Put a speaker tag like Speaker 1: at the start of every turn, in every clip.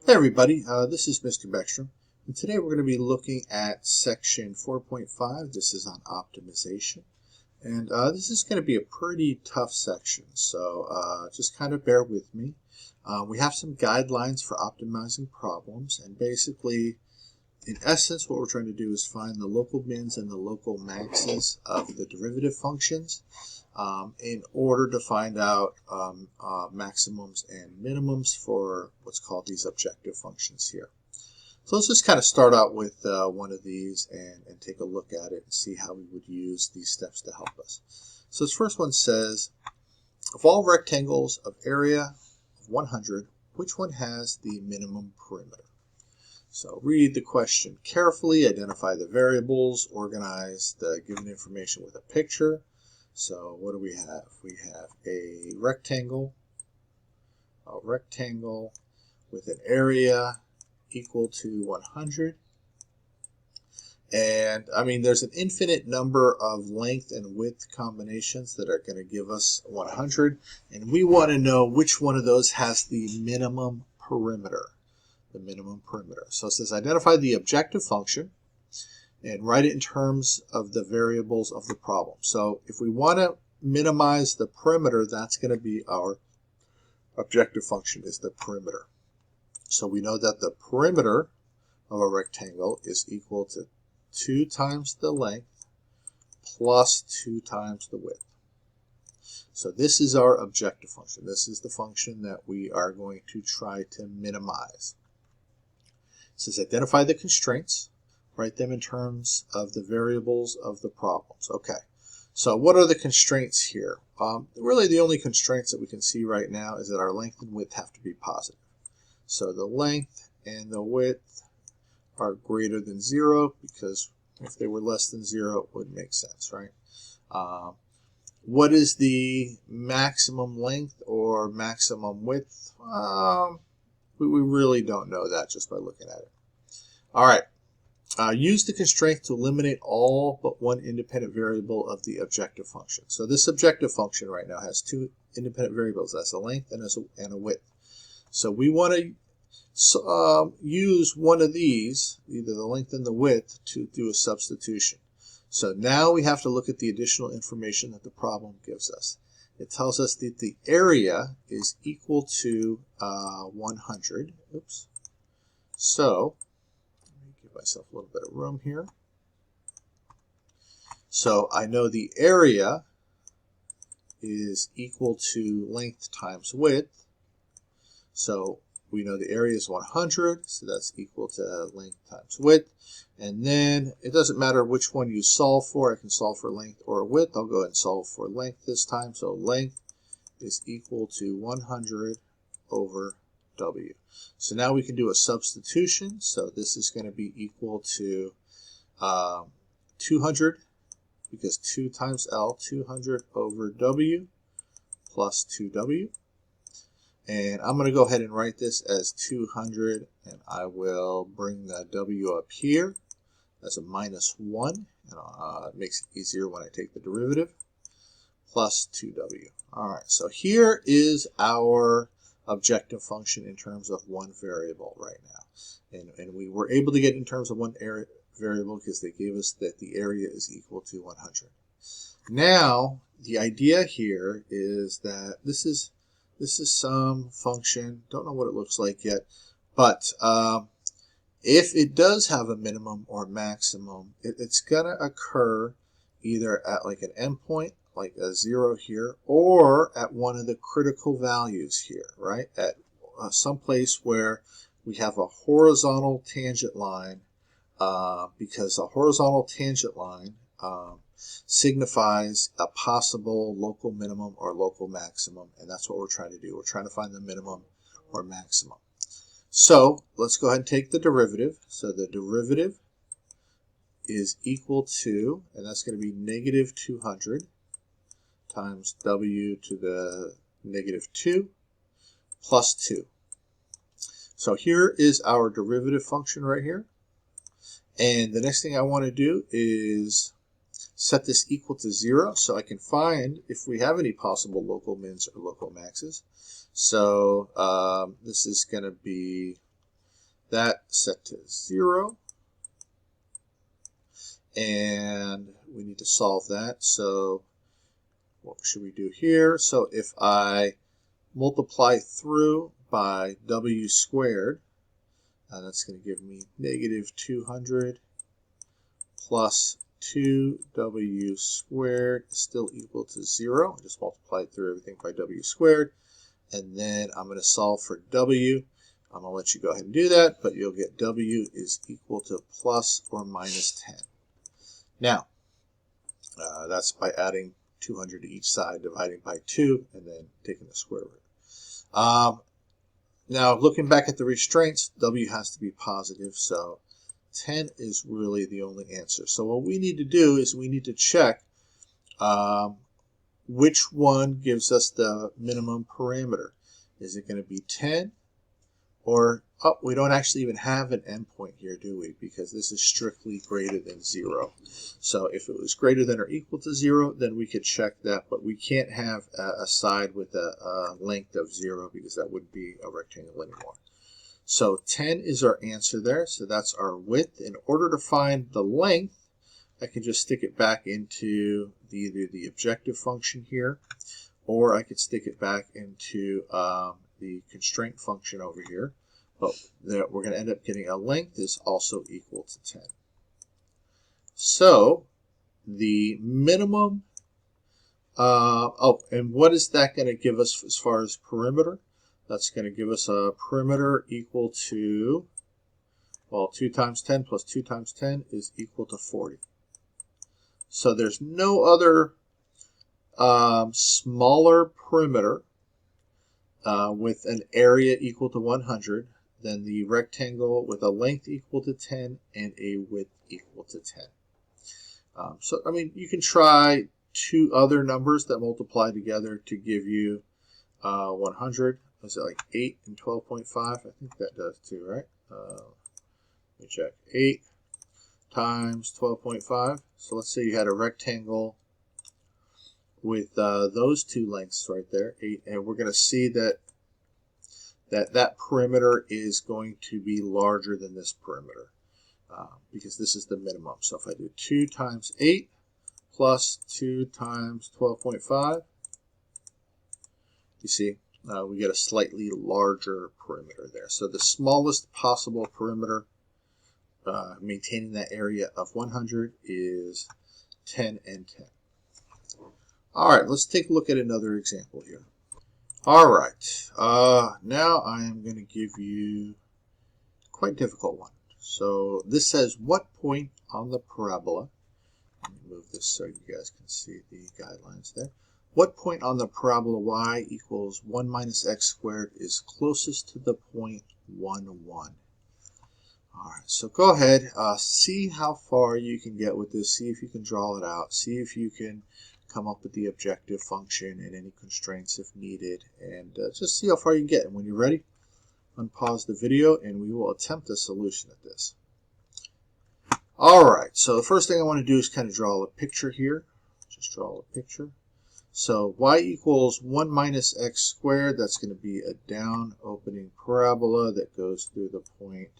Speaker 1: Hey everybody, this is Mr. Beckstrom, and today we're going to be looking at section 4.5. This is on optimization, and this is going to be a pretty tough section, so just kind of bear with me. We have some guidelines for optimizing problems, and basically, in essence, what we're trying to do is find the local mins and the local maxes of the derivative functions in order to find out maximums and minimums for what's called these objective functions here. So let's just kind of start out with one of these and take a look at it and see how we would use these steps to help us. So this first one says, of all rectangles of area of 100, which one has the minimum perimeter? So read the question carefully, identify the variables, organize the given information with a picture. So what do we have? We have a rectangle with an area equal to 100. And I mean, there's an infinite number of length and width combinations that are going to give us 100. And we want to know which one of those has the minimum perimeter. So it says identify the objective function and write it in terms of the variables of the problem. So if we want to minimize the perimeter, that's going to be our objective function, is the perimeter. So we know that the perimeter of a rectangle is equal to 2 times the length plus 2 times the width. So this is our objective function. This is the function that we are going to try to minimize. It says identify the constraints, write them in terms of the variables of the problems. Okay, so what are the constraints here? Really the only constraints that we can see right now is that our length and width have to be positive. So the length and the width are greater than 0, because if they were less than 0, it wouldn't make sense, right? What is the maximum length or maximum width? We really don't know that just by looking at it. All right. Use the constraint to eliminate all but one independent variable of the objective function. So this objective function right now has 2 independent variables. That's a length and a width. So we want to use one of these, either the length and the width, to do a substitution. So now we have to look at the additional information that the problem gives us. It tells us that the area is equal to 100. Oops. So let me give myself a little bit of room here. So I know the area is equal to length times width. So we know the area is 100, so that's equal to length times width. And then it doesn't matter which one you solve for. I can solve for length or width. I'll go ahead and solve for length this time. So length is equal to 100 over W. So now we can do a substitution. So this is going to be equal to 200, because 2 times L, 200 over W plus 2W. And I'm going to go ahead and write this as 200, and I will bring the W up here as a minus 1. And it makes it easier when I take the derivative, plus 2W. All right, so here is our objective function in terms of one variable right now. And we were able to get in terms of one variable because they gave us that the area is equal to 100. Now, the idea here is that this is some function. Don't know what it looks like yet, but if it does have a minimum or maximum, it's going to occur either at like an endpoint, like a 0 here, or at one of the critical values here, right? At some place where we have a horizontal tangent line, because a horizontal tangent line signifies a possible local minimum or local maximum, and that's what we're trying to do. We're trying to find the minimum or maximum. So let's go ahead and take the derivative. So the derivative is equal to, and that's going to be negative 200 times W to the negative 2 plus 2. So here is our derivative function right here. And the next thing I want to do is set this equal to 0 so I can find if we have any possible local mins or local maxes. So this is going to be that set to 0. And we need to solve that. So what should we do here? So if I multiply through by w squared, that's going to give me negative 200 plus 2w squared is still equal to 0. I just multiplied through everything by w squared. And then I'm going to solve for w. I'm going to let you go ahead and do that, but you'll get w is equal to plus or minus 10. Now, that's by adding 200 to each side, dividing by 2, and then taking the square root. Now, looking back at the restraints, w has to be positive, so 10 is really the only answer. So what we need to do is we need to check which one gives us the minimum parameter. Is it going to be 10? Or, oh, we don't actually even have an endpoint here, do we? Because this is strictly greater than 0. So if it was greater than or equal to 0, then we could check that. But we can't have a side with a length of 0 because that wouldn't be a rectangle anymore. So 10 is our answer there. So that's our width. In order to find the length, I can just stick it back into either the objective function here, or I could stick it back into the constraint function over here. But we're going to end up getting a length is also equal to 10. So the minimum, and what is that going to give us as far as perimeter? That's going to give us a perimeter equal to, well, 2 times 10 plus 2 times 10 is equal to 40. So there's no other smaller perimeter with an area equal to 100 than the rectangle with a length equal to 10 and a width equal to 10. So, I mean, you can try 2 other numbers that multiply together to give you 100. Is it like 8 and 12.5? I think that does too, right? Let me check. 8 times 12.5. So let's say you had a rectangle with those 2 lengths right there, 8, and we're going to see that that perimeter is going to be larger than this perimeter because this is the minimum. So if I do 2 times 8 plus 2 times 12.5, you see we get a slightly larger perimeter there. So the smallest possible perimeter maintaining that area of 100 is 10 and 10. All right, let's take a look at another example here. All right, now I am going to give you a quite difficult one. So this says, what point on the parabola, let me move this so you guys can see the guidelines there. What point on the parabola y equals 1 minus x squared is closest to the point 1, 1? All right, so go ahead, see how far you can get with this, see if you can draw it out, see if you can come up with the objective function and any constraints if needed, and just see how far you can get. And when you're ready, unpause the video and we will attempt a solution at this. All right, so the first thing I want to do is kind of draw a picture here. Just draw a picture. So y equals 1 minus x squared. That's going to be a down opening parabola that goes through the point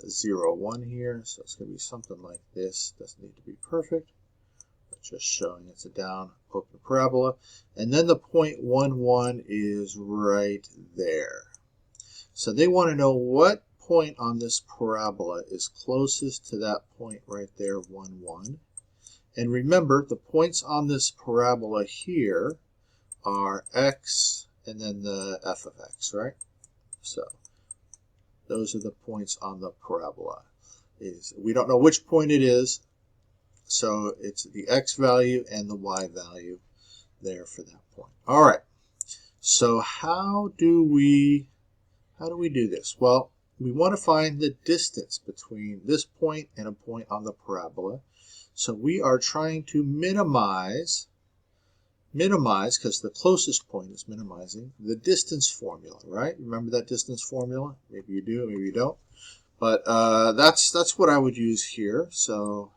Speaker 1: 0, 1 here. So it's going to be something like this. Doesn't need to be perfect. Just showing it's a down open parabola. And then the point 1, 1 is right there. So they want to know what point on this parabola is closest to that point right there, 1, 1. And remember, the points on this parabola here are x and then the f of x, right? So those are the points on the parabola. We don't know which point it is, so it's the x value and the y value there for that point. All right, so how do we do this? Well, we want to find the distance between this point and a point on the parabola. So we are trying to minimize, because the closest point is minimizing, the distance formula, right? Remember that distance formula? Maybe you do, maybe you don't. But that's what I would use here. So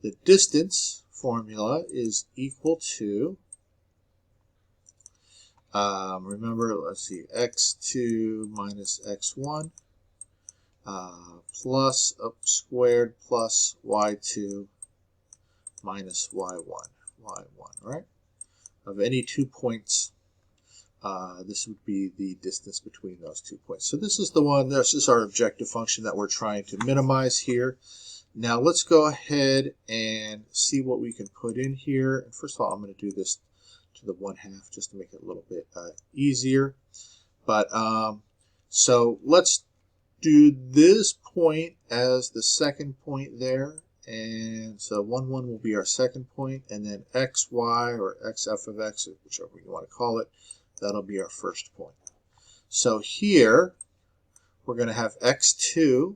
Speaker 1: the distance formula is equal to, remember, let's see, x2 minus x1 plus squared plus y2 minus y1, right? Of any 2 points, this would be the distance between those 2 points. So this is the one, this is our objective function that we're trying to minimize here. Now let's go ahead and see what we can put in here. And first of all, I'm going to do this to the 1/2 just to make it a little bit easier. But so let's do this point as the second point there. And so 1, 1 will be our second point, and then x, y, or x f of x, whichever you want to call it, that'll be our first point. So here, we're going to have x2,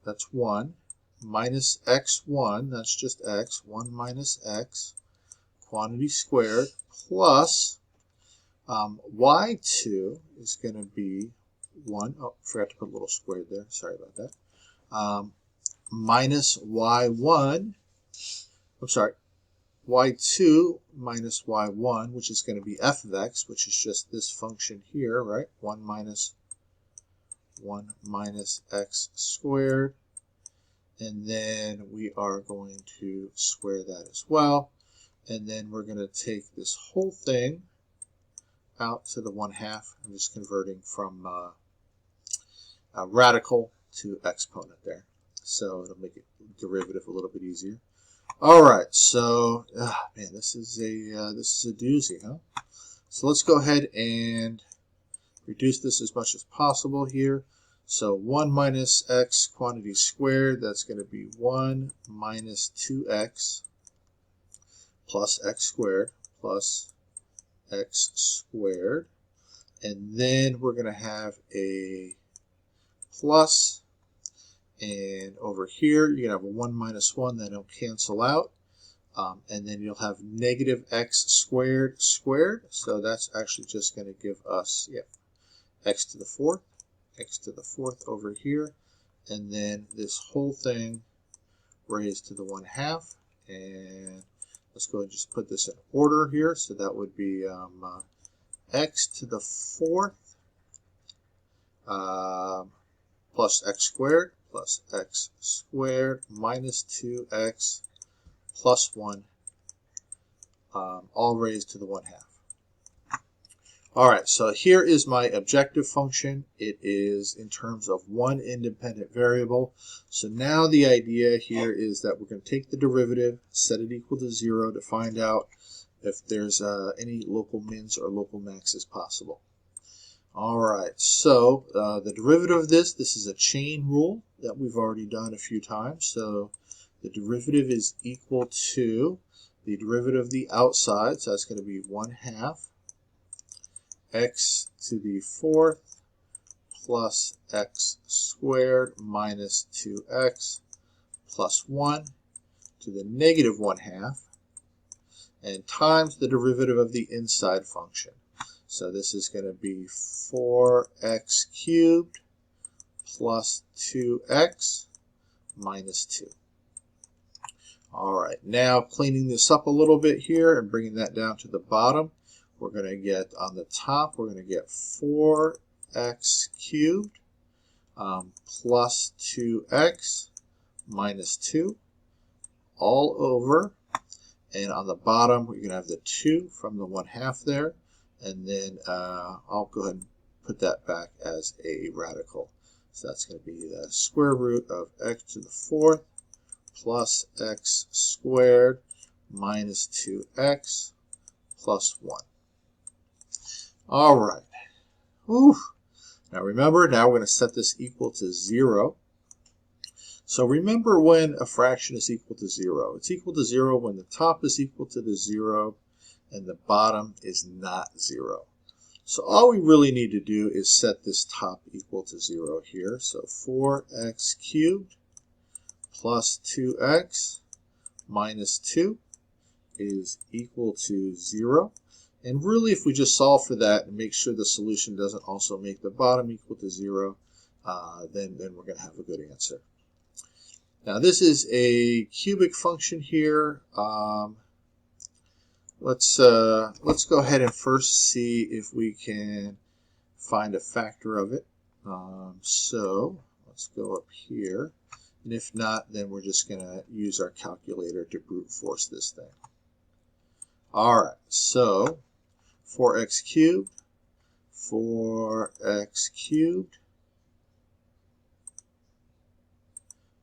Speaker 1: that's 1, minus x1, that's just x, 1 minus x, quantity squared, plus y2 is going to be 1. Oh, forgot to put a little squared there. Sorry about that. Minus y1. I'm sorry. y2 minus y1, which is going to be f of x, which is just this function here, right? 1 minus x squared. And then we are going to square that as well. And then we're going to take this whole thing out to the 1/2. I'm just converting from radical to exponent there. So it'll make it derivative a little bit easier. All right, so man, this is a doozy, huh? So let's go ahead and reduce this as much as possible here. So 1 minus x quantity squared, that's going to be 1 minus 2x plus x squared plus x squared. And then we're going to have a plus. And over here, you're going to have a 1 minus 1 that'll cancel out. And then you'll have negative x squared squared. So that's actually just going to give us x to the 4th. X to the 4th over here. And then this whole thing raised to the 1/2. And let's go and just put this in order here. So that would be x to the 4th plus x squared plus x squared minus 2x plus 1, all raised to the 1/2. All right, so here is my objective function. It is in terms of one independent variable. So now the idea here is that we're going to take the derivative, set it equal to 0 to find out if there's any local mins or local maxes possible. All right, so the derivative of this is a chain rule that we've already done a few times. So the derivative is equal to the derivative of the outside, so that's going to be 1/2 x to the 4th plus x squared minus 2x plus 1 to the negative 1/2 and times the derivative of the inside function. So this is going to be 4x cubed plus 2x minus 2. All right, now cleaning this up a little bit here and bringing that down to the bottom, we're going to get on the top, we're going to get 4x cubed plus 2x minus 2 all over. And on the bottom, we're going to have the 2 from the 1/2 there. And then I'll go ahead and put that back as a radical. So that's going to be the square root of x to the 4th plus x squared minus 2x plus 1. All right. Whew. Now remember, now we're going to set this equal to 0. So remember when a fraction is equal to 0. It's equal to 0 when the top is equal to the 0 and the bottom is not 0. So all we really need to do is set this top equal to 0 here. So 4x cubed plus 2x minus 2 is equal to 0. And really, if we just solve for that and make sure the solution doesn't also make the bottom equal to 0, then we're going to have a good answer. Now this is a cubic function here. Let's go ahead and first see if we can find a factor of it. So let's go up here. And if not, then we're just going to use our calculator to brute force this thing. All right, so 4x cubed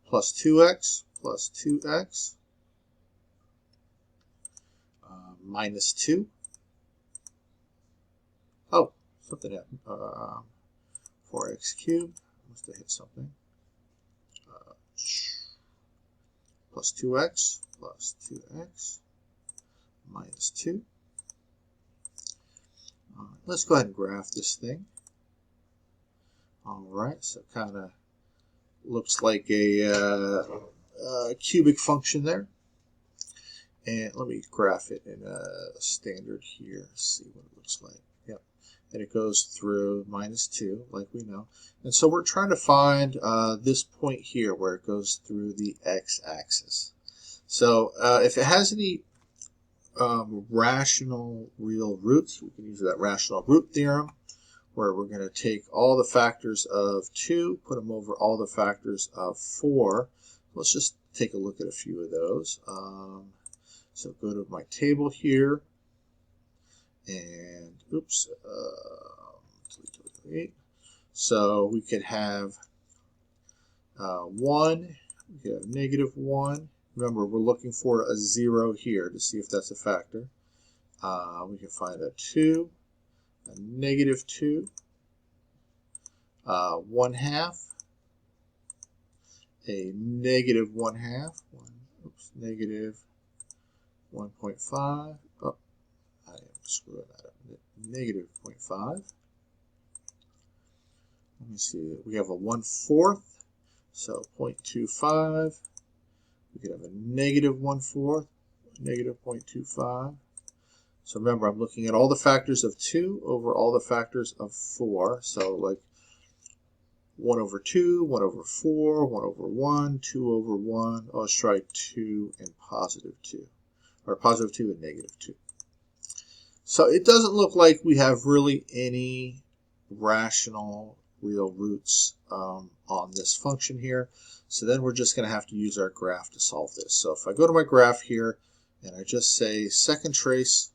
Speaker 1: plus 2x minus 2. Oh, something happened. 4x cubed. Must have hit something. Plus 2x minus 2. Let's go ahead and graph this thing. All right, so kind of looks like a cubic function there. And let me graph it in a standard here, see what it looks like. Yep, and it goes through minus 2, like we know. And so we're trying to find this point here where it goes through the x-axis. So if it has any rational real roots, we can use that rational root theorem, where we're going to take all the factors of 2, put them over all the factors of 4. Let's just take a look at a few of those. So go to my table here, and oops, so we could have 1, we could have negative 1. Remember, we're looking for a 0 here to see if that's a factor. We can find a 2, a negative 2, 1/2, a negative 1/2, negative 1.5. Oh, I am screwing that up. Negative 0.5. Let me see. We have a 1/4, so 0.25. We could have a negative 1/4, negative 0.25. So remember, I'm looking at all the factors of 2 over all the factors of 4. So like 1 over 2, 1 over 4, 1 over 1, 2 over 1. Oh, let's try 2 and positive 2. Or positive 2 and negative 2. So it doesn't look like we have really any rational real roots on this function here. So then we're just going to have to use our graph to solve this. So if I go to my graph here and I just say second trace,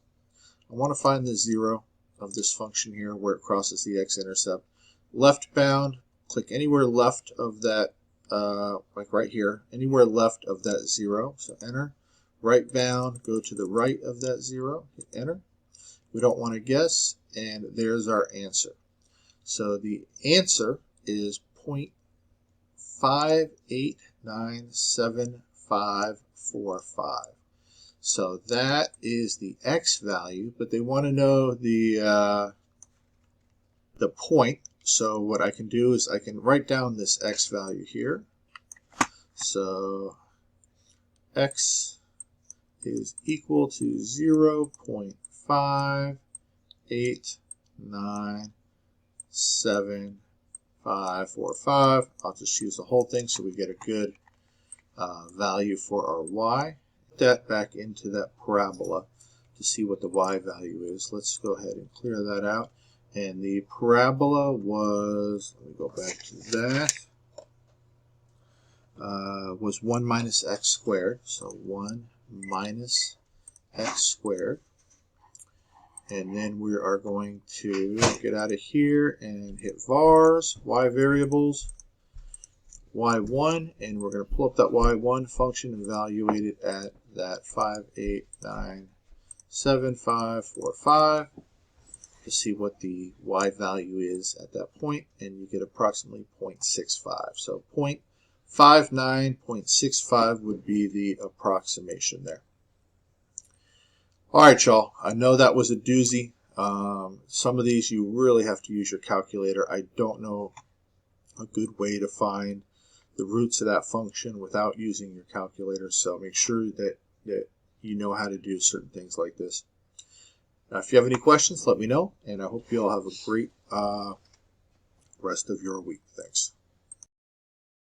Speaker 1: I want to find the 0 of this function here where it crosses the x-intercept. Left bound, click anywhere left of that, like right here, anywhere left of that 0, so enter. Right bound, go to the right of that 0, hit enter. We don't want to guess, and there's our answer. So the answer is 0.589755. So that is the x value, but they want to know the point. So what I can do is I can write down this x value here. So x is equal to 0.589755. I'll just use the whole thing so we get a good value for our y. Put that back into that parabola to see what the y value is. Let's go ahead and clear that out. And the parabola was, let me go back to that, was 1 minus x squared. So 1 minus x squared. And then we are going to get out of here and hit vars, y variables, y1, and we're going to pull up that y1 function and evaluate it at that 5897545 to see what the y value is at that point, and you get approximately 0.65. So 0.59.65 would be the approximation there. All right, y'all. I know that was a doozy. Some of these you really have to use your calculator. I don't know a good way to find the roots of that function without using your calculator, so make sure that you know how to do certain things like this. Now, if you have any questions, let me know, and I hope you all have a great rest of your week. Thanks.